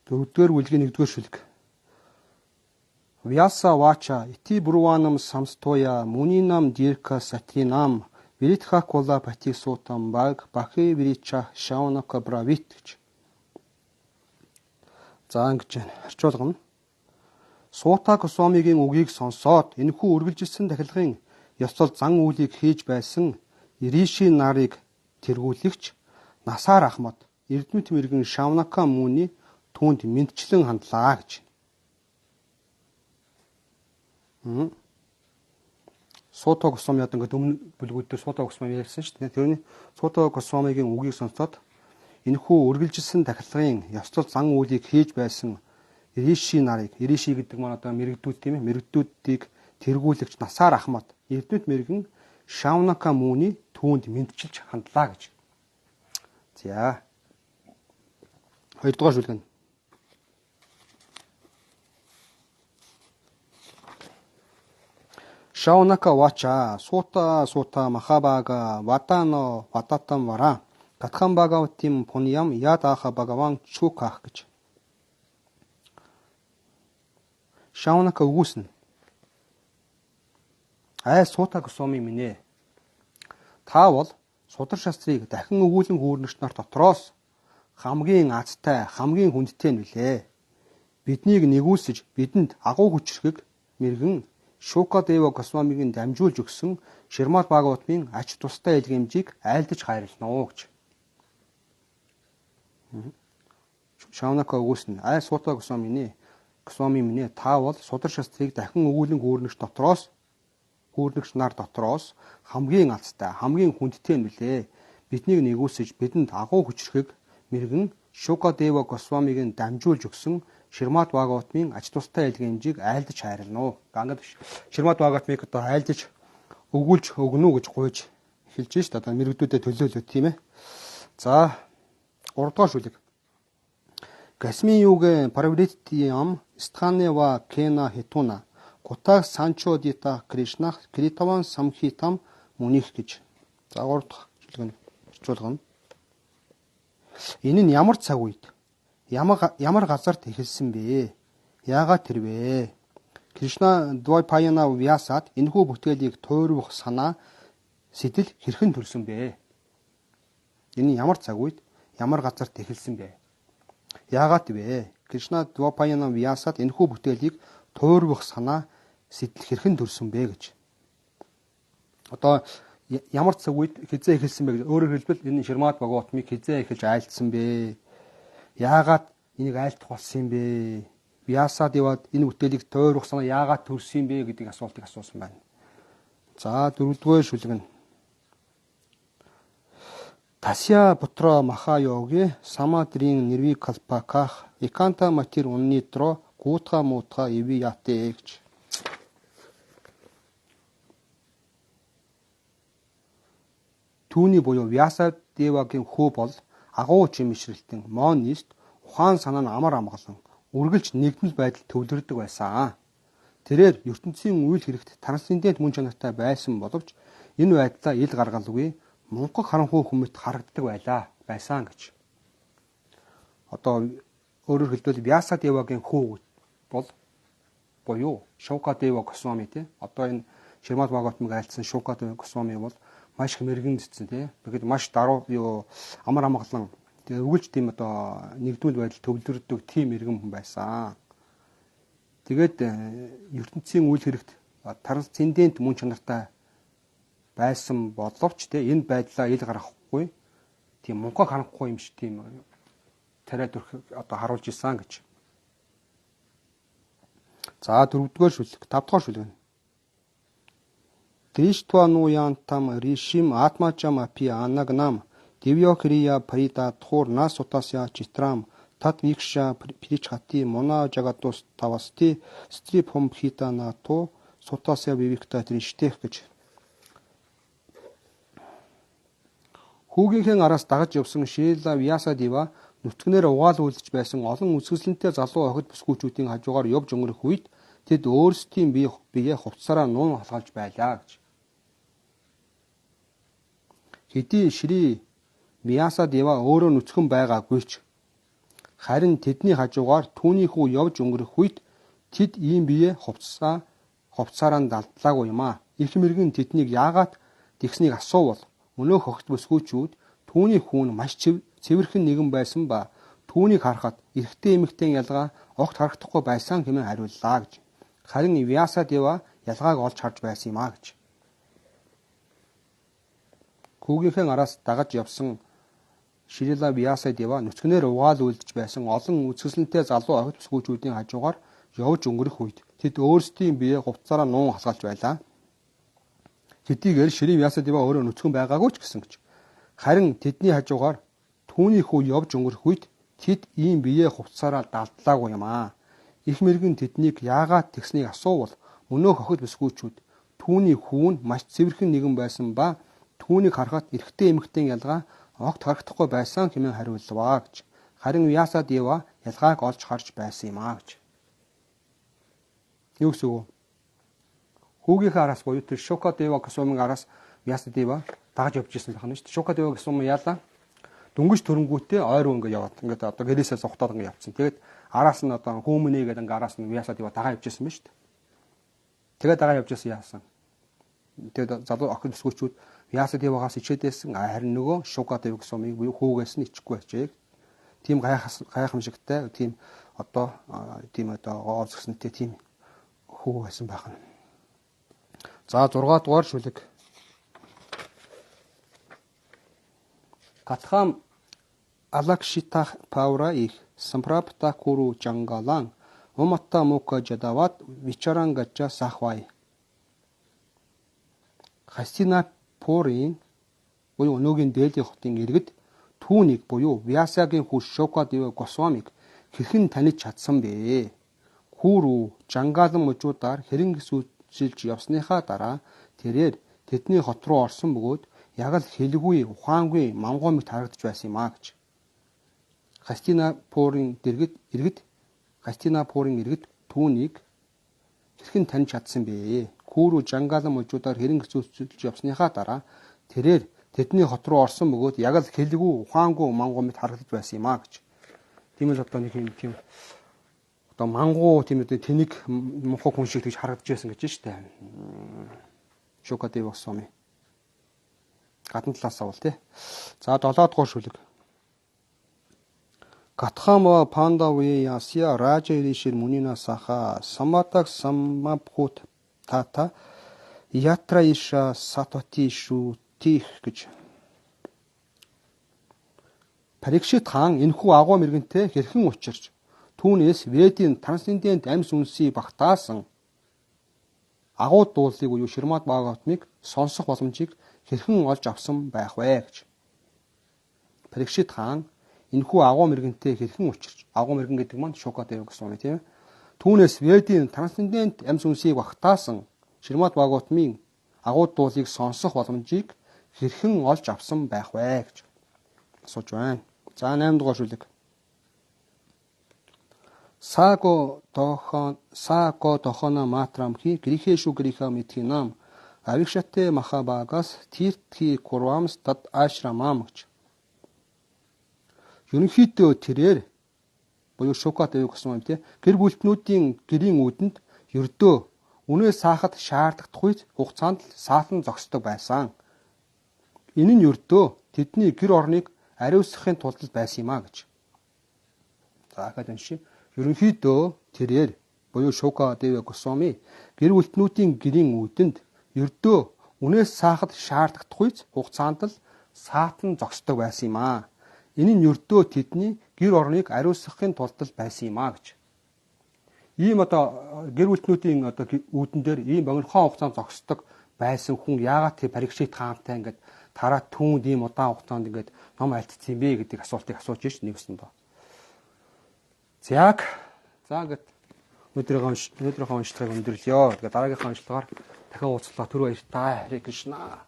Дөрөвдүгээр бүлгийн 1-р шүлэг. Vyasa vacha iti burvanam samstoya muninam dirka satinam viritхакула патисутам баг бахи вирича шаунaka бравит гэж. За ингэж байна. Орчуулгана. Суута Госвамигийн үгийг сонсоод энэхүү үргэлжилсэн дахилгын ёслол зан үйлийг хийж байсан Риши нарыг тэргүүлэгч Насаар Ахмад Эрдэмэт мэргэн Шавнака Муни түүнд мэдчлэн хандлаа гэж. Суута Госвами одоо ингээд өмнө бүлгүүдээр Суута Госвами ярьсан шүү дээ. Тэрний Суута Госвамигийн үгийг сонсоод энэхүү үргэлжилсэн дахилгын ёслол зан үйлийг хийж байсан Риши нарыг, Риши гэдэг маань одоо мэрэгдүүд тийм ээ, мэрэгдүүдийг тэргүүлэгч Насаар Ахмад Эрдэмэт мэргэн Шавнака Муни түүнд мэдчилж хандлаа гэж. За. 2-р шүлгэн. Шаунака вача сута махабага ватано вататам вара катхан багавтим пуньям ятаха багаван чуках гэж. Шаунака үгүйснэ. Суута Госвами минь ээ. Та бол судар шастрыг дахин өгүүлэн хүүрнэгч нар дотроос хамгийн азтай, хамгийн хүндтэй нь билээ. Биднийг нэгүүлсэж бидэнд агуу хүчрхэг мэргэн Шукадева Госвамигийн дамжуулж өгсөн Ширмат Бхагаватмын ач тустай илгээмжийг айлдаж хайрлана уу гэж. Шаунака үгүйснэ. Суута Госвами минь ээ. Та бол судар шастрыг дахин өгүүлэн хүүрнэгч нар дотроос хамгийн азтай, хамгийн хүндтэй нь билээ. Биднийг нэгүүлсэж бидэнд агуу хүчрхэг мэргэн Шукадева Госвамигийн дамжуулж өгсөн Ширмат Бхагаватмын ач тустай илгээмжийг айлдаж хайрлана уу. Гангад Ширмат Бхагаватмыг одоо айлдаж өгүүлж өгнө үү гэж гуйж хэлж шít. Одоо мэрэгдүүдэд төлөөлөө тийм ээ. За 3-р шүлэг. Гасми югэ паравриттиям стханева кена хитуна Гутаг Санчо Дита Кришнах Критаван Самхитам Муних гэж. За 3 дахь шүлэг нь орчуулгана. Энэ нь ямар цаг үед ямар газарт эхэлсэн бэ? Яагаад тэрвэ? Кришна Двайпаяна Vyasад энэхүү бүтээлийг туурвах санаа сэтэл хэрхэн төрсөн бэ? Энэ ямар цаг үед ямар газарт эхэлсэн бэ? Яагаад вэ? Кришна Двайпаяна Vyasad энэхүү бүтээлийг туурвах санаа сэтэл хэрхэн төрсөн бэ гэж. Одоо ямар цаг үед хизээ эхэлсэн бэ гэж өөрөөр хэлбэл энэ Ширмат Бхагаватмыг хизээ эхэлж айлдсан бэ? Яагаад энийг айлдах болсон юм бэ? Vyasад яваад энэ бүтээлийг туурвах санаа яагаад төрсөн юм бэ гэдэг асуултыг асуусан байна. За 4-р шүлэг нь. Тасya путра махайоги самадрин нирвикалпаках эканта матир уннитро гутха мутха ивияте гэж. Түүний буюу Vyasa Девагийн хүү бол агуу чимшрэлтэн монист ухаан санаа нь амар амгалан үргэлж нэгдмэл байдал төвлөрдөг байсан. Тэрээр ертөнцийн үйл хэрэгт трансцендент мөн чанартай байсан боловч энэ байдлаа ил гаргалгүй мунхаг харанхуй хүмүүст харагддаг байсан гэж. Одоо өөрөөр хэлбэл Vyasa Девагийн хүү бол буюу Шукадева Госвами тий. Одоо энэ Ширмат Бхагаватмыг айлдсан Шукадева Госвами бол маш их мэрэгэн цэцэн тий. Тэгэхэд маш даруй амар амгалан үргэлж тийм одоо нэгдмэл байдал төвлөрдөг тийм мэрэгэн хүн байсан. Тэгээд ертөнцийн үйл хэрэгт трансцендент мөн чанартай байсан боловч тий энэ байдлаа ил гаргахгүй тийм мунхаг харанхуй юм шиг тийм тариа төрх одоо харуулж исэн гэж. За 4-р шүлэг, 5-р шүлэг. Триштвануянтам ришим атмачам апи анагнам дивьокрия парита тхур насутася читрам татвикша причхати мона жагатус тавасти стрипхомхита нато сутася вивикта триштех гэж. Хүүгийнхээ араас дагаж явсан Шила Vyasa Deva нүцгнээр угаал үйлдэж байсан олон үсгэлэнтэй залуу охид бүсгүүчүүдийн хажуугаар явж өнгөрөх үед тэд өөрсдийн биеэ хувцсараа нуун халгаалж байлаа гэж. Хэдий Шри Vyasa Deva өөрөө нүцгэн байгаагүй ч Харин тэдний хажуугаар түүний хүү явж өнгөрөх үед тэд ийм бие хувцсаараа далдлаагүй юм аа. Их мэргэн тэднийг яагаад тэгснийг асуувал өнөөх огт бүсгүйчүүд түүний хүүн маш цэвэрхэн нэгэн байсан ба түүнийг харахад эрэгтэй эмэгтэй ялгаа огт харагдахгүй байсан хэмээн хариуллаа гэж. Харин Вьяса Дева ялгааг олж харж байсан юм аа гэж. Хүүгийнхээ араас дагаж явсан Шрила Вьяса Дева нүцгнээр угаал үлдэж байсан олон үзэсгэлэнтэй залуу охид бүсгүйчүүдийн хажуугаар явж өнгөрөх үед тэд өөрсдийн бие хувцсаараа нуун хасгалж байлаа. Хэдийгээр Шри Вьяса Дева өөрөө нүцгэн байгаагүй ч гэсэн гэж. Харин тэдний хажуугаар түүний хүү явж өнгөрөх үед тэд ийм бие хувцсаараа далдлаагүй юм аа. Их мэргэн тэднийг яагаад тэгснийг асуувал өнөөх охид бүсгүйчүүд түүний хүүн маш цэвэрхэн нэгэн байсан ба түүнийг харахад эрэгтэй эмэгтэй ялгаа огт харагдахгүй байсан хэмээн хариуллаа гэж. Харин Вьяса Дева ялгааг олж харж байсан юм аа гэж. Юу гэсэн үг вэ? Хүүгийнхээ араас буюу тэр Шукадева Госвамийн араас Вьяса Дева дагаж явж ирсэн байх нь шүү дээ. Шукадева Госвами яалаа дөнгөж төрөнгүүтээ ойроо ингээд яваад ингээд одоо гэрээсээ зугатаад ингээд явцсан. Тэгээд араас нь одоо хүүмнээ гэдэг ингээд араас нь Вьяса Дева дагаа явж ирсэн байна шүү дээ. Тэгээд дагаа явж ирсэн яасан. Тэгээд залуу охин бүсгүйчүүд Вьяса Девагаас ичээдсэн харин нөгөө Шукадева Госвамиг буюу хүүгээс нь ичихгүй байжээ. Тийм гайхамшигтай тийм одоо гоовзгсэнтэй тийм хүү байсан байх нь. За 6 дугаар шүлэг. Катхам Алакшита Паура их Сампрапта Куру Жангалан Уматта Мука Жадават Вичарангача Сахвай. Хастинапурын буюу өнөөгийн Дели хотын иргэд түүнийг буюу Вьясагийн хүү Шукадева Госвамиг хэрхэн таних чадсан бэ? Куру Жангалан мужуудаар хэрэн гисүүлж явсныхаа дараа тэрээр тэдний хот руу орсон бөгөөд яг л хэлгүй ухаангүй мангуумыг харагдаж байсан юм аа гэж. Хастинапурын иргэд түүнийг хэрхэн таних чадсан бэ? Куру Жангалан мужуудаар хэрэн гисүүлж явсныхаа дараа тэрээр тэдний хот руу орсон бөгөөд яг л хэлгүй ухаангүй мангуумыг харагдаж байсан юм аа гэж. Тиймээс одоо нэг юм тийм одоо мангуу тийм үү тэнэг мохоо хүн шиг тэгж харагдаж байсан гэж штэ. Шукадева Госвами. Гадна талаас авал тий. За 7 дугаар шүлэг. Катхама Пандави Ясия Ража Иришир Мунина Саха Саматак Самапхут Тата Ятра Иша Сатати Шутих гэж. Парикшит хаан энэхүү агуу мэргэнтэй хэрхэн учирч түүнээс Ведийн трансцендент амьс үнсийг багтаасан агуу дуулыг буюу Шримад Бхагаватмыг сонсох боломжийг хэрхэн олж авсан байх вэ гэж. Парикшит хаан энэхүү агуу мэргэнтэй хэрхэн учирч агуу мэргэн гэдэг маань Шукадева Госвами тийм ээ. Түүнээс Ведийн трансцендент амьс үнсийг багтаасан Шримад Бхагаватмын агуу дуулыг сонсох боломжийг хэрхэн олж авсан байх вэ гэж асууж байна. За 8 дугаар шүлэг. Саго тохона матрамхи грихешу гриха митхинам авикшате махабагас тиртхи курвамс тат ашрамам гэж. Ерөнхийдөө тэрээр буюу Шукадева Госвами те гэр бүлтнүүдийн гэрийн үүдэнд ердөө үнээ саахад шаардлагатай хугацаанд саатан зогсдог байсан. Энэ нь ердөө тэдний гэр орныг ариусгахын тулд байсан юм а гэж. За дахиад уншия. Ерөнхийдөө тэрээр буюу Шукадева Госвами гэр бүлтнүүдийн гэрийн үүдэнд ердөө үнээс саахад шаардлагатай хугацаанд л саатан зогсдог байсан юм а. Энэ нь ердөө тэдний гэр орныг ариусгахын тулд байсан юм а гэж. Ийм одоо гэр бүлтнүүдийн одоо үүдэн дээр ийм богинохон хугацаанд зогсдог байсан хүн яагаад тэр парикшит хаантай ингээд тараа түүнд ийм удаан хугацаанд ингээд ном альцсан юм бэ гэдэг асуултыг асууж шít нэгсэн доо. За ингээд өнөөдрийнхөө уншлагыг өндөрлөё. Тэгээд дараагийнхаа уншлагаар дахин уулзлаа. Түр баяр таа. Харе Кришна.